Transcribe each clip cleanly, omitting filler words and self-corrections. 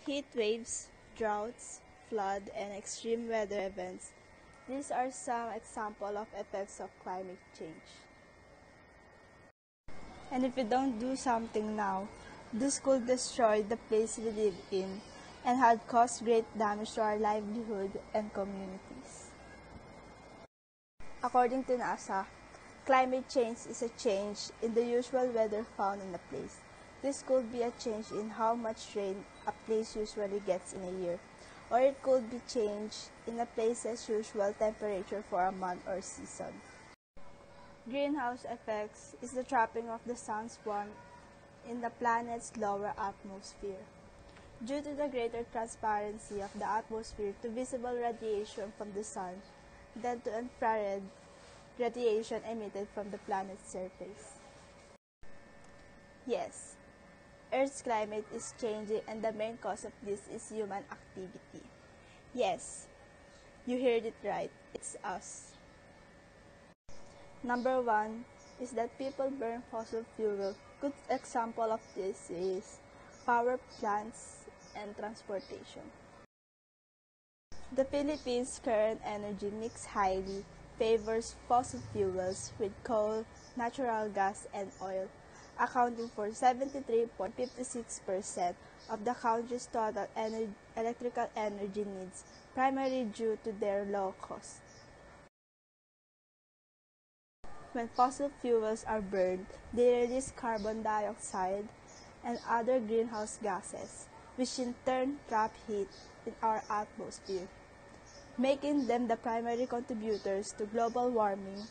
Heat waves, droughts, flood, and extreme weather events. These are some examples of effects of climate change. And if we don't do something now, this could destroy the place we live in and had caused great damage to our livelihood and communities. According to NASA, climate change is a change in the usual weather found in a place. This could be a change in how much rain a place usually gets in a year, or it could be change in a place's usual temperature for a month or season. Greenhouse effects is the trapping of the sun's warmth in the planet's lower atmosphere. Due to the greater transparency of the atmosphere to visible radiation from the sun than to infrared radiation emitted from the planet's surface. Yes, Earth's climate is changing and the main cause of this is human activity. Yes, you heard it right, it's us. Number 1 is that people burn fossil fuel. Good example of this is power plants and transportation. The Philippines' current energy mix highly favors fossil fuels with coal, natural gas, and oil, accounting for 73.56% of the country's total electrical energy needs, primarily due to their low cost. When fossil fuels are burned, they release carbon dioxide and other greenhouse gases, which in turn trap heat in our atmosphere, making them the primary contributors to global warming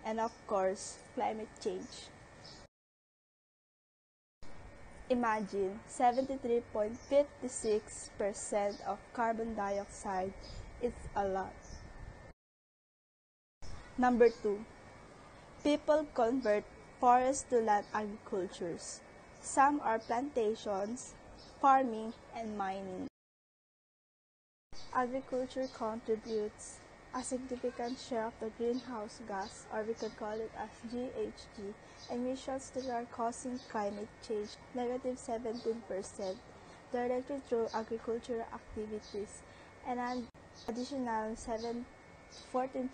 and, of course, climate change. Imagine 73.56% of carbon dioxide is a lot. Number 2. People convert forests to land agricultures. Some are plantations, farming, and mining. Agriculture contributes a significant share of the greenhouse gas, or we could call it as GHG, emissions that are causing climate change, negative 17%, directly through agricultural activities, and an additional 14%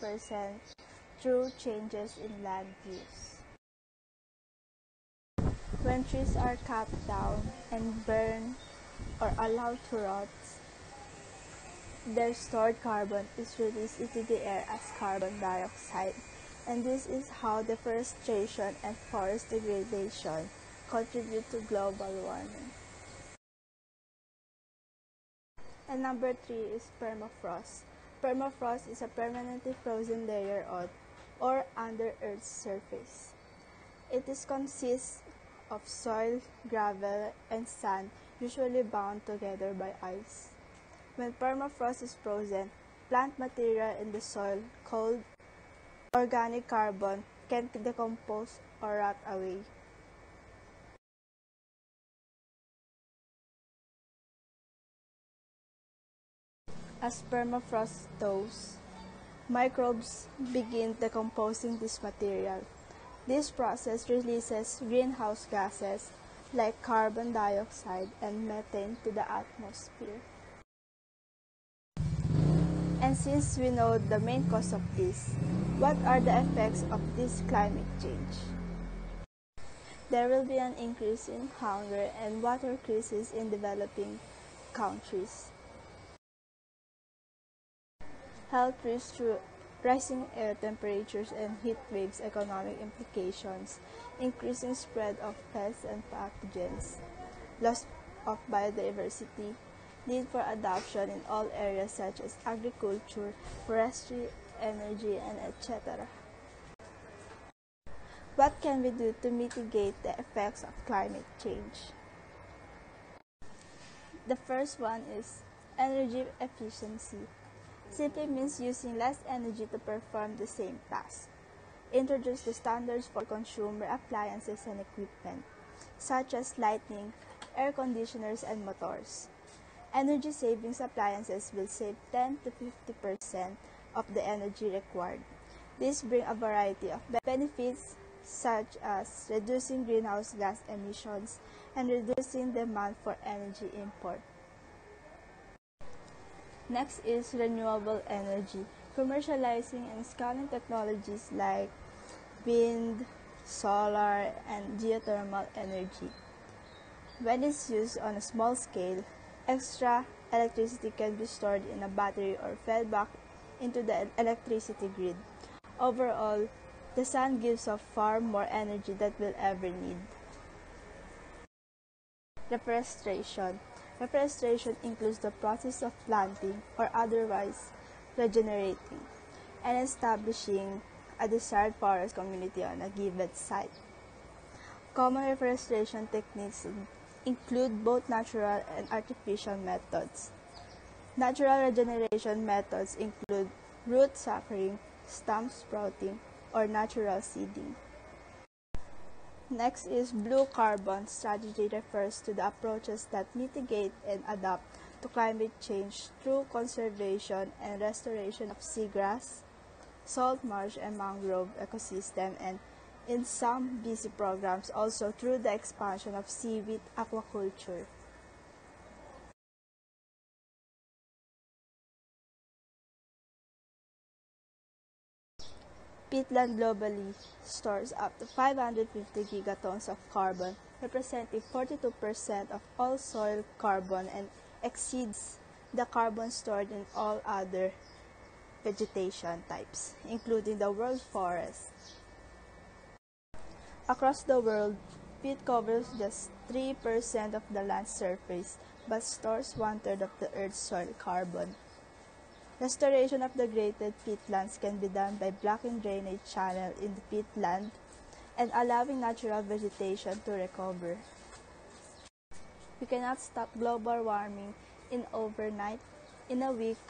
through changes in land use. When trees are cut down and burned or allowed to rot, their stored carbon is released into the air as carbon dioxide, and this is how deforestation and forest degradation contribute to global warming. And number 3 is permafrost. Permafrost is a permanently frozen layer on or under Earth's surface. It consists of soil, gravel, and sand, usually bound together by ice. When permafrost is frozen, plant material in the soil, called organic carbon, can decompose or rot away. As permafrost thaws, microbes begin decomposing this material. This process releases greenhouse gases like carbon dioxide and methane to the atmosphere. And since we know the main cause of this, what are the effects of this climate change? There will be an increase in hunger and water crisis in developing countries. Health risks through rising air temperatures and heat waves, economic implications, increasing spread of pests and pathogens, loss of biodiversity, need for adoption in all areas such as agriculture, forestry, energy, and etc. What can we do to mitigate the effects of climate change? The first one is energy efficiency. Simply means using less energy to perform the same task. Introduce the standards for consumer appliances and equipment, such as lighting, air conditioners, and motors. Energy savings appliances will save 10 to 50% of the energy required. These bring a variety of benefits such as reducing greenhouse gas emissions and reducing demand for energy import. Next is renewable energy, commercializing and scaling technologies like wind, solar, and geothermal energy. When it's used on a small scale, extra electricity can be stored in a battery or fed back into the electricity grid. Overall, the sun gives off far more energy than we'll ever need. Reforestation. Reforestation includes the process of planting or otherwise regenerating and establishing a desired forest community on a given site. Common reforestation techniques include both natural and artificial methods. Natural regeneration methods include root suckering, stump sprouting, or natural seeding. Next is blue carbon strategy refers to the approaches that mitigate and adapt to climate change through conservation and restoration of seagrass, salt marsh and mangrove ecosystem, and in some BC programs also through the expansion of seaweed aquaculture. Peatland globally stores up to 550 gigatons of carbon, representing 42% of all soil carbon and exceeds the carbon stored in all other vegetation types, including the world forest. Across the world, peat covers just 3% of the land's surface but stores one-third of the Earth's soil carbon. Restoration of degraded peatlands can be done by blocking drainage channel in the peatland and allowing natural vegetation to recover. We cannot stop global warming in overnight, in a week,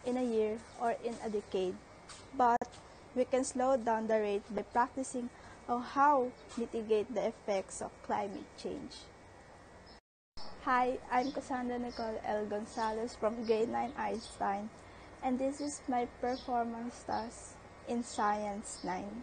in a year, or in a decade, but we can slow down the rate by practicing on how mitigate the effects of climate change. Hi, I'm Cassandra Nicole L. Gonzalez from Grade 9 Einstein, and this is my performance task in Science 9.